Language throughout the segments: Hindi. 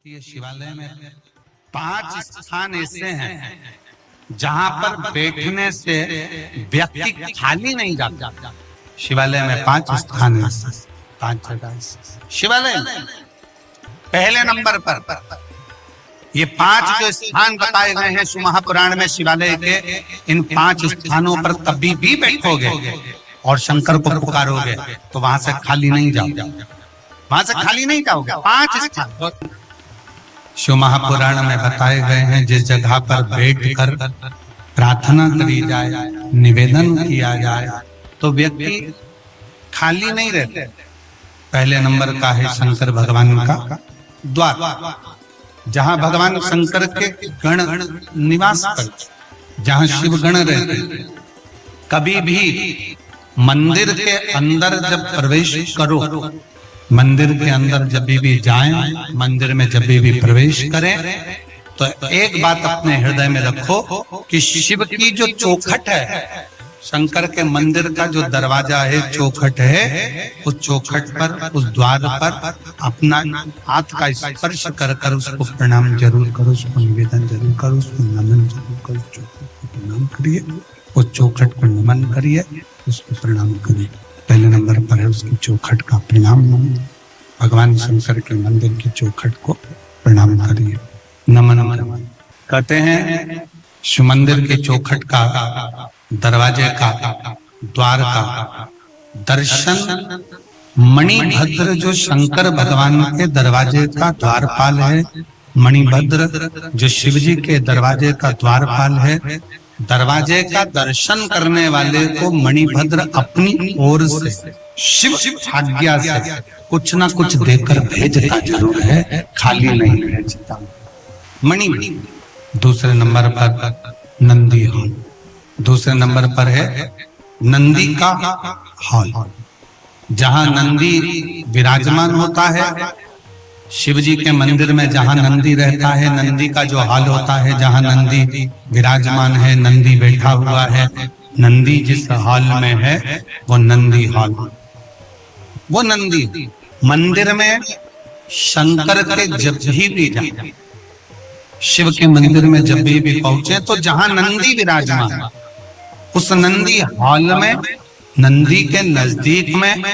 भारतीय शिवालय में 5 स्थान ऐसे हैं जहां पर बैठने से व्यक्ति खाली नहीं जाता। शिवालय में 5 स्थान है, 5 जगह शिवालय में। पहले नंबर पर ये 5 जो स्थान बताए गए हैं महापुराण में शिवालय के, इन 5 स्थानों पर कभी भी बैठोगे और शंकर को पुकारोगे तो वहां से खाली नहीं जाओगे, वहां से खाली नहीं जाओगे। 5 स्थान शिव महापुराण में बताए गए हैं। जिस जगह पर बैठकर प्रार्थना करी जाए, निवेदन किया जाए तो व्यक्ति खाली नहीं रहते। पहले नंबर का है शंकर भगवान का द्वार, जहां भगवान शंकर के गण निवास करते, जहां शिव गण रहते। कभी भी मंदिर के अंदर जब प्रवेश करो, मंदिर के अंदर जब भी जाएं, मंदिर में जब भी प्रवेश करें तो एक बात अपने हृदय में रखो कि शिव की जो चौखट है, शंकर के मंदिर का जो दरवाजा है, चौखट है, उस चौखट पर, उस द्वार पर अपना हाथ का स्पर्श कर कर उसको प्रणाम जरूर करो, उसको निवेदन जरूर करो, उसको नमन जरूर करो। चौखट को प्रणाम करिए, उस चौखट को नमन करिए, उसको प्रणाम करिए। पहले नंबर पर है उसकी चौखट का प्रणाम। भगवान शंकर के मंदिर की चौखट को प्रणाम करिए, नमन करिए। कहते हैं शिव मंदिर के चौखट का, दरवाजे का, द्वार का दर्शन मणिभद्र, जो शंकर भगवान के दरवाजे का द्वारपाल है, मणिभद्र जो शिव जी के दरवाजे का द्वारपाल है, दरवाजे का दर्शन करने वाले को मणिभद्र अपनी ओर से शिव आज्ञा से कुछ ना कुछ देकर भेजता जरूर है, खाली नहीं भेजता। मणि। दूसरे नंबर पर नंदी हॉल, दूसरे नंबर पर है नंदी का हॉल, जहां नंदी विराजमान होता है। शिव जी के मंदिर में जहां नंदी रहता है, नंदी का जो हॉल होता है, जहां नंदी विराजमान है, नंदी बैठा हुआ है, नंदी जिस हॉल में है वो नंदी हॉल। वो नंदी मंदिर में शंकर के जब भी जाए, शिव के मंदिर में जब भी पहुंचे तो जहां नंदी विराजमान, उस नंदी हॉल में, नंदी के नजदीक में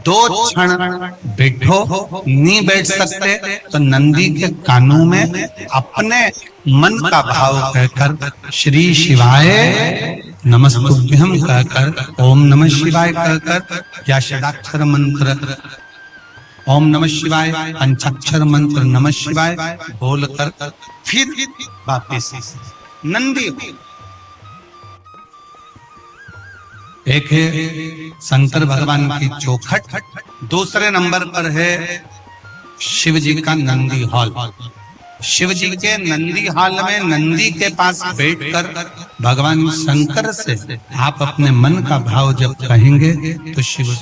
2 क्षण बैठो। नहीं बैठ सकते तो नंदी के कानों में अपने मन का भाव कहकर श्री शिवाय नमस्तुभ्यं कहकर, ओम नमः शिवाय कहकर, या षडाक्षर मंत्र ओम नमः शिवाय, पंचाक्षर मंत्र नमः शिवाय बोलकर फिर वापिस नंदी। एक है शंकर भगवान की चौखट, दूसरे नंबर पर है शिव जी का नंदी हॉल। शिव जी के नंदी हॉल में नंदी के पास बैठकर भगवान शंकर से आप अपने मन का भाव जब कहेंगे तो शिव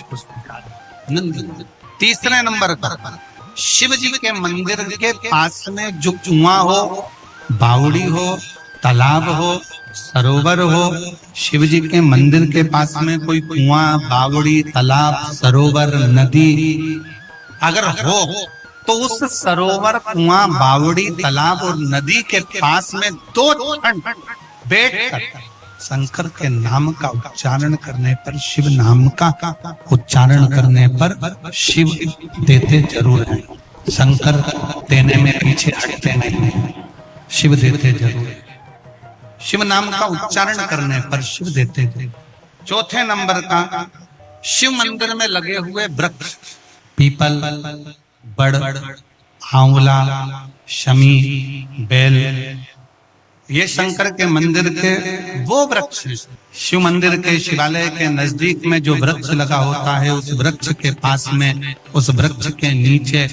नंदी। तीसरे नंबर पर शिव जी के मंदिर के पास में जो कुआं हो, बावड़ी हो, तालाब हो, सरोवर हो, शिव जी के मंदिर के पास में कोई कुआं, बावड़ी, तालाब, सरोवर, नदी अगर हो तो उस सरोवर, कुआं, बावड़ी, तालाब और नदी के पास में 2 क्षण बैठकर शंकर के नाम का उच्चारण करने पर, शिव नाम का उच्चारण करने पर शिव देते जरूर हैं। शंकर देने में पीछे हटते नहीं, शिव देते जरूर है। शिव नाम का उच्चारण करने पर शिव देते थे। चौथे नंबर का शिव मंदिर में लगे हुए वृक्ष, पीपल, बड़, आंवला, शमी, बेल, ये शंकर के मंदिर के वो वृक्ष हैं। शिव मंदिर के, शिवालय के नजदीक में जो वृक्ष लगा होता है, उस वृक्ष के पास में, उस वृक्ष के नीचे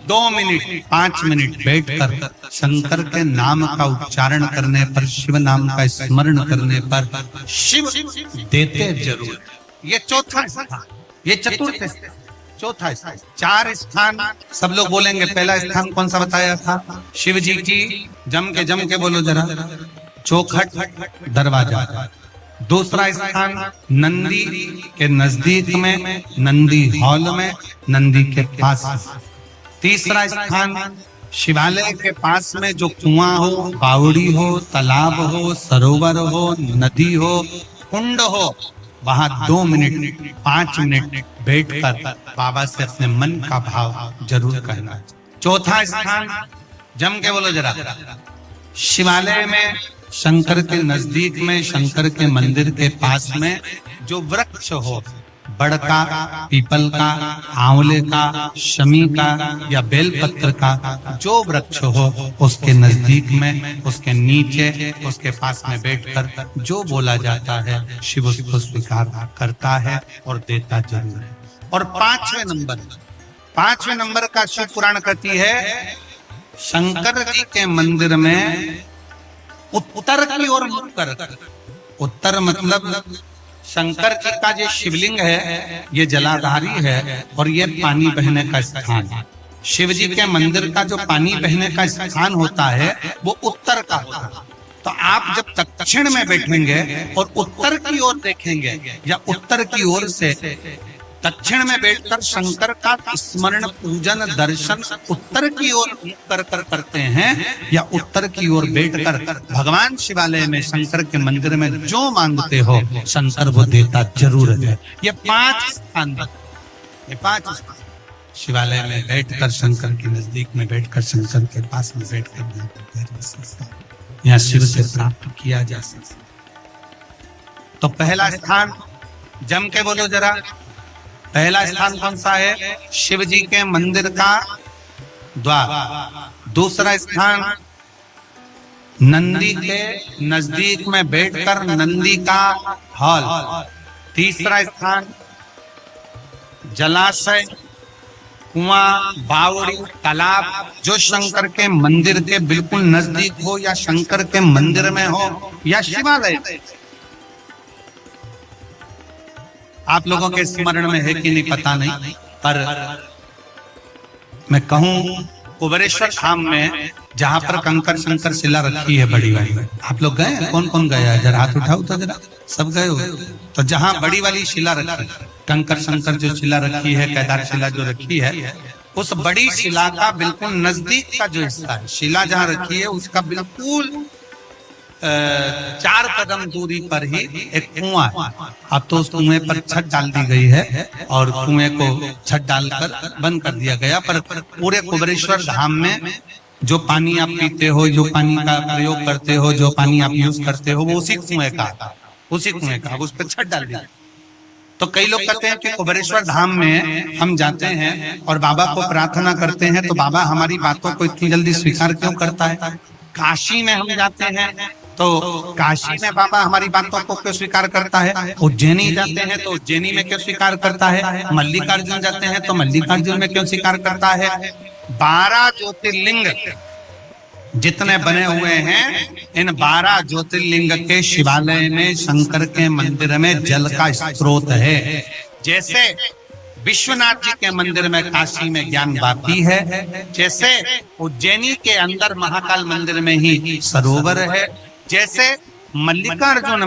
2 मिनट 5 मिनट बैठकर शंकर के नाम का उच्चारण करने पर, शिव नाम का स्मरण करने पर शिव देते जरूर। ये चौथा स्थान, ये चतुर्थ, चौथा स्थान। 4 स्थान सब लोग बोलेंगे। पहला स्थान कौन सा बताया था? शिव जी की, जम के बोलो जरा, चौखट दरवाजा। दूसरा स्थान नंदी के नजदीक में, नंदी हॉल में, नंदी के पास। तीसरा स्थान शिवालय के पास में जो कुआं हो, बावड़ी हो, तालाब हो, सरोवर हो, नदी हो, कुंड हो, वहां 2 मिनट 5 मिनट बैठकर बाबा से अपने मन का भाव जरूर कहना। चौथा स्थान, जम के बोलो जरा। शिवालय में शंकर के नजदीक में, शंकर के मंदिर के पास में जो वृक्ष हो, बड़ का, पीपल का, आंवले का, शमी का या बेलपत्र का जो वृक्ष हो, उसके नजदीक में, उसके नीचे, उसके पास में बैठकर जो बोला जाता है शिव उसको स्वीकार करता है और देता जरूर है। और 5वें नंबर का शिव पुराण कहती है, शंकर जी के मंदिर में उत्तर की ओर मुख कर, उत्तर मतलब शंकर जी का जो शिवलिंग है ये जलाधारी है और ये पानी बहने का स्थान है। शिव जी के मंदिर का जो पानी बहने का स्थान होता है वो उत्तर का होता है। तो आप जब दक्षिण में बैठेंगे और उत्तर की ओर देखेंगे या उत्तर की ओर से दक्षिण में बैठकर शंकर का स्मरण, पूजन, दर्शन उत्तर की ओर कर करते हैं या उत्तर की ओर बैठकर भगवान शिवालय में, शंकर के मंदिर में जो मांगते हो शंकर वो देता जरूर है। ये 5 स्थान, शिवालय में बैठकर, शंकर के नजदीक में बैठकर, शंकर के पास में बैठकर यहाँ शिव से प्राप्त किया जा सकता। तो पहला स्थान, जम के बोलो जरा, पहला स्थान कौन सा है? शिव जी के मंदिर का द्वार। दूसरा स्थान, नंदी के नजदीक में बैठकर नंदी का हॉल। तीसरा स्थान, जलाशय, कुआं, बावड़ी, तालाब जो शंकर के मंदिर के बिल्कुल नजदीक हो या शंकर के मंदिर में हो या शिवालय। आप लोगों के स्मरण में है कि नहीं पता नहीं, पर मैं कहूं कुबेरेश्वर धाम में जहां पर कंकर शंकर शिला रखी है बड़ी वाली, आप लोग गए? कौन कौन गया? जरा हाथ उठाओ तो जरा, सब गए हो? तो जहां बड़ी वाली शिला रखी, कंकर शंकर जो शिला रखी है, केदार शिला जो रखी है, उस बड़ी शिला का बिल्कुल नजदीक का जो हिस्सा है, शिला जहां रखी है उसका बिल्कुल 4 कदम दूरी पर ही एक कुआं है। अब तो उस कुएं पर छत डाल दी गई है और कुएं को छत डालकर बंद कर दिया गया, पर पूरे कुबेरेश्वर धाम में जो पानी आप पीते हो, जो पानी का प्रयोग करते हो, जो पानी आप यूज करते हो, वो उसी कुएं का उस पर छत डाल दिया। तो कई लोग कहते हैं कि कुबेरेश्वर धाम में हम जाते हैं और बाबा को प्रार्थना करते हैं तो बाबा हमारी बातों को इतनी जल्दी स्वीकार क्यों करता है? काशी में हम जाते हैं तो काशी में बाबा हमारी बातों को क्यों स्वीकार करता है? उज्जैनी जाते हैं तो उज्जैनी में क्यों स्वीकार करता है? मल्लिकार्जुन जाते हैं तो मल्लिकार्जुन में क्यों स्वीकार करता है? 12 ज्योतिर्लिंग जितने बने हुए हैं, इन 12 ज्योतिर्लिंग के शिवालय में, शंकर के मंदिर में जल का स्रोत है। जैसे विश्वनाथ जी के मंदिर में, काशी में ज्ञान वापी है, जैसे उज्जैनी के अंदर महाकाल मंदिर में ही सरोवर है, जैसे मल्लिकार्जुन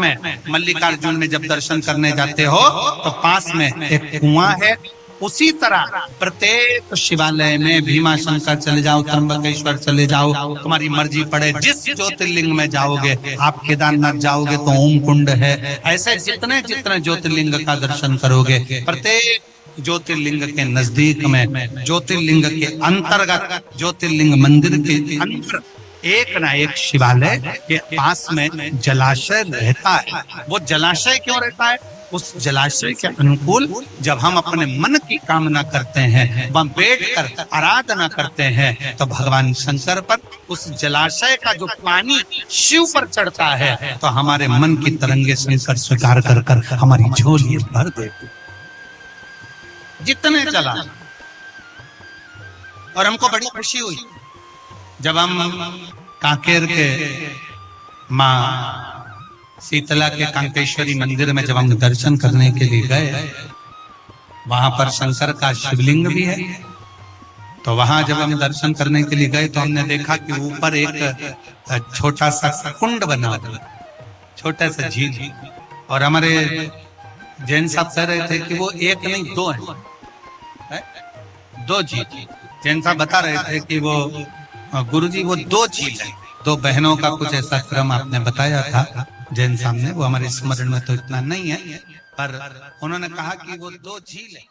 में जब दर्शन करने जाते हो तो पास में एक कुआं है, उसी तरह प्रत्येक शिवालय में भीमाशंकर चले जाओ, त्र्यंबकेश्वर चले जाओ, तुम्हारी मर्जी पड़े जिस ज्योतिर्लिंग में जाओगे, आप केदारनाथ जाओगे तो ओम कुंड है, ऐसे जितने जितने ज्योतिर्लिंग का दर्शन करोगे, प्रत्येक ज्योतिर्लिंग के नजदीक में, ज्योतिर्लिंग के अंतर्गत, ज्योतिर्लिंग मंदिर के अंदर एक ना एक शिवालय के पास में जलाशय रहता है। वो जलाशय क्यों रहता है? उस जलाशय के अनुकूल जब हम अपने मन की कामना करते हैं, वहां बैठकर आराधना करते हैं, तो भगवान शंकर पर उस जलाशय का जो पानी शिव पर चढ़ता है तो हमारे मन की तरंगे शंकर स्वीकार कर कर हमारी झोली भर देते जितने चला। और हमको बड़ी खुशी हुई जब हम कांकेर के माँ शीतला के कांकेश्वरी मंदिर में जब हम दर्शन करने के लिए गए, वहां पर शंकर का शिवलिंग भी है। तो वहां जब हम दर्शन करने के लिए गए तो हमने देखा कि ऊपर एक छोटा सा कुंड बना हुआ, छोटा सा झील, और हमारे जैन साहब कह रहे थे कि वो एक नहीं 2 है, 2 झील। जैन साहब बता रहे थे कि वो गुरुजी वो दो झील है, दो बहनों का कुछ ऐसा क्रम आपने बताया था जैन सामने, वो हमारे स्मरण में तो इतना नहीं है, पर उन्होंने कहा कि वो दो झील है।